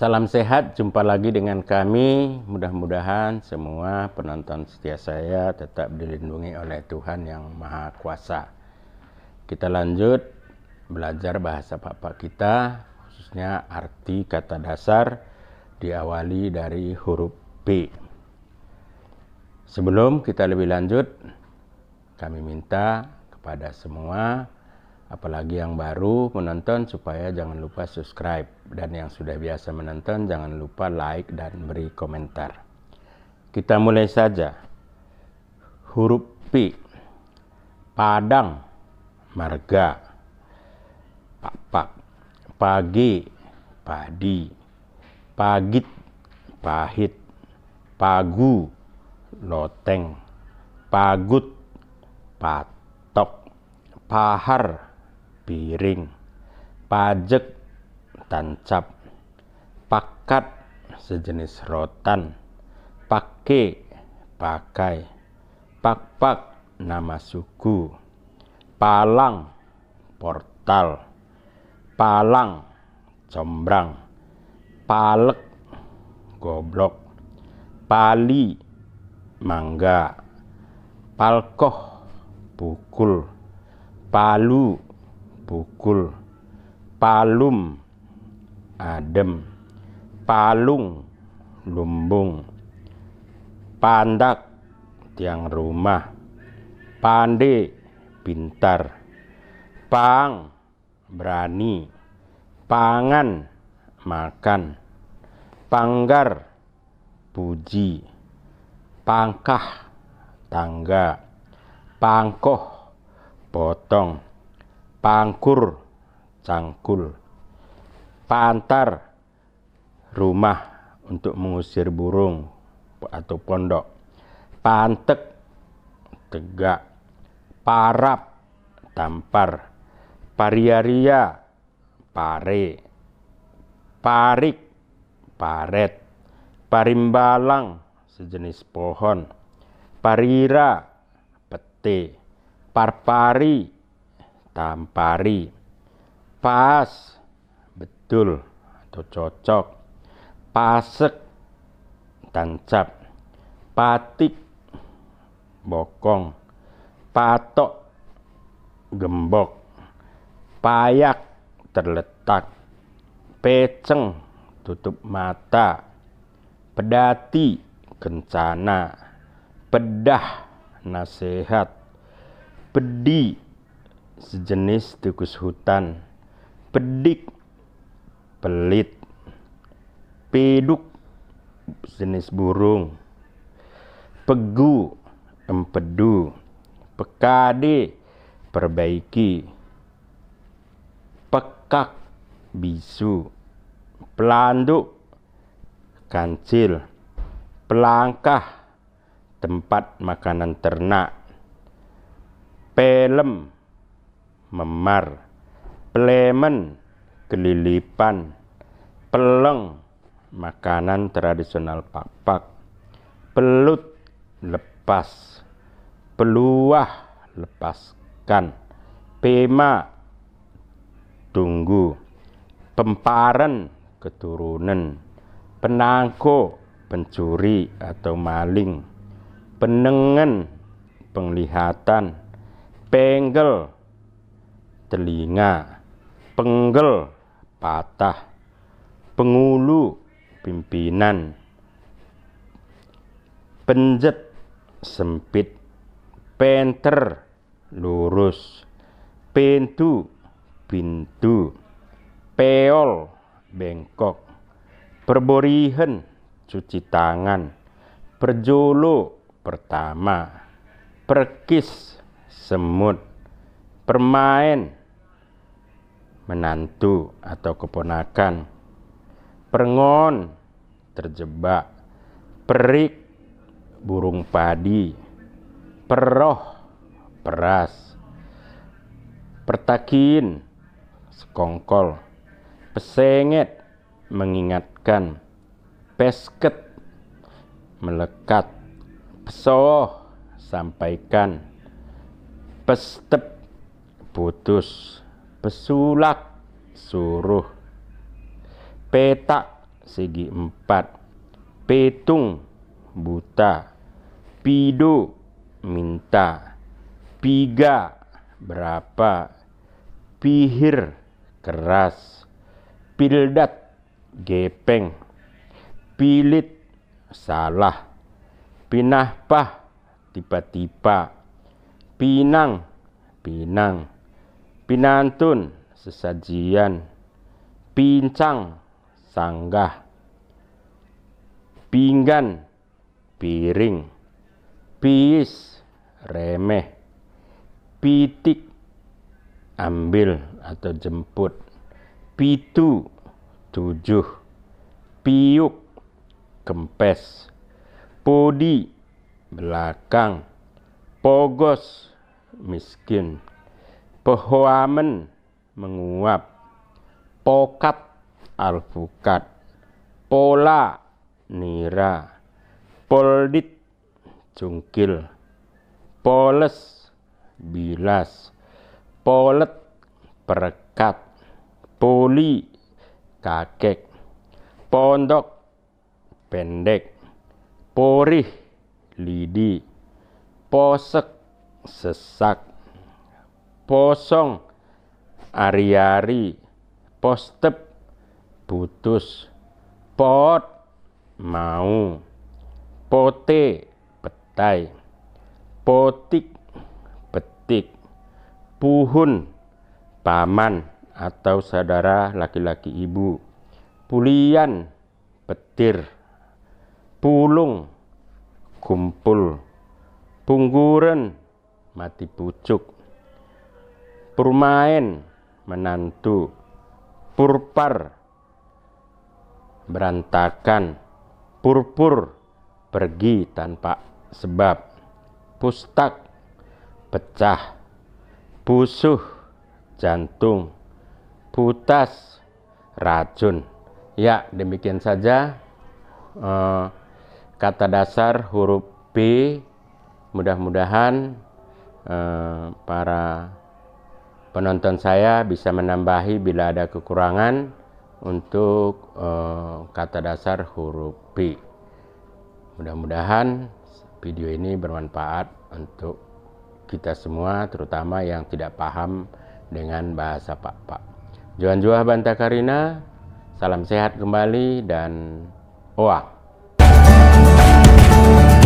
Salam sehat, jumpa lagi dengan kami. Mudah-mudahan semua penonton setia saya tetap dilindungi oleh Tuhan yang Maha Kuasa. Kita lanjut belajar bahasa Papa kita, khususnya arti kata dasar diawali dari huruf B. Sebelum kita lebih lanjut, kami minta kepada semua, apalagi yang baru menonton, supaya jangan lupa subscribe, dan yang sudah biasa menonton jangan lupa like dan beri komentar. Kita mulai saja. Huruf P. Padang, marga. Pak, pagi, padi. Pagit, pahit. Pagu, loteng. Pagut, patok. Pahar, piring. Pajek, tancap. Pakat, sejenis rotan. Pake, pakai. Pakpak, nama suku. Palang, portal. Palang, combrang. Palek, goblok. Pali, mangga. Palkoh, pukul. Palu, pukul. Palum, adem. Palung, lumbung. Pandak, tiang rumah. Pande, pintar. Pang, berani. Pangan, makan. Panggar, puji. Pangkah, tangga. Pangkoh, potong. Pangkur, cangkul. Pantar, rumah untuk mengusir burung atau pondok. Pantek, tegak. Parap, tampar. Pariaria, pare. Parik, paret. Parimbalang, sejenis pohon. Parira, pete. Parpari, tampari. Pas, betul atau cocok. Pasek, tancap. Patik, bokong. Patok, gembok. Payak, terletak. Peceng, tutup mata. Pedati, kencana. Pedah, nasihat. Pedi, sejenis tikus hutan. Pedik, pelit. Peduk, jenis burung. Pegu, empedu. Pekade, perbaiki. Pekak, bisu. Pelanduk, kancil. Pelangkah, tempat makanan ternak. Pelem, memar. Plemen, kelilipan. Peleng, makanan tradisional Pakpak. Pelut, lepas. Peluah, lepaskan. Pema, tunggu. Pemparen, keturunan. Penangko, pencuri atau maling. Penengen, penglihatan. Penggel, telinga. Penggel, patah. Pengulu, pimpinan. Penjet, sempit. Penter, lurus. Pintu, pintu. Peol, bengkok. Perborihen, cuci tangan. Perjolo, pertama. Perkis, semut. Permain, menantu atau keponakan. Perengon, terjebak. Perik, burung padi. Peroh, peras. Pertakin, sekongkol. Pesenget, mengingatkan. Pesket, melekat. Pesoh, sampaikan. Pestep, putus. Pesulak, suruh. Petak, segi 4. Petung buta. Pido minta. Piga berapa. Pihir keras. Pildat gepeng. Pilit salah. Pinahpah tiba-tiba. Pinang pinang. Pinantun sesajian. Pincang sanggah. Pinggan piring. Piis remeh. Pitik ambil atau jemput. Pitu 7. Piuk kempes. Podi belakang. Pogos miskin. Pehoamen menguap. Pokat alpukat. Pola nira. Poldit cungkil. Poles bilas. Polet perekat. Poli kakek. Pondok pendek. Porih lidi. Posek sesak. Posong ari-ari. Postep putus. Pot mau. Pote petai. Potik petik. Puhun paman atau saudara laki-laki ibu. Pulian petir. Pulung kumpul. Pungguren mati pucuk. Purmain menantu. Purpar berantakan. Purpur pergi tanpa sebab. Pustak pecah. Pusuh jantung. Putas racun. Ya, demikian saja kata dasar huruf P. Mudah-mudahan para penonton saya bisa menambahi bila ada kekurangan untuk kata dasar huruf P. Mudah-mudahan video ini bermanfaat untuk kita semua, terutama yang tidak paham dengan bahasa Pak. Johan Juah Banta Karina, salam sehat kembali dan oa.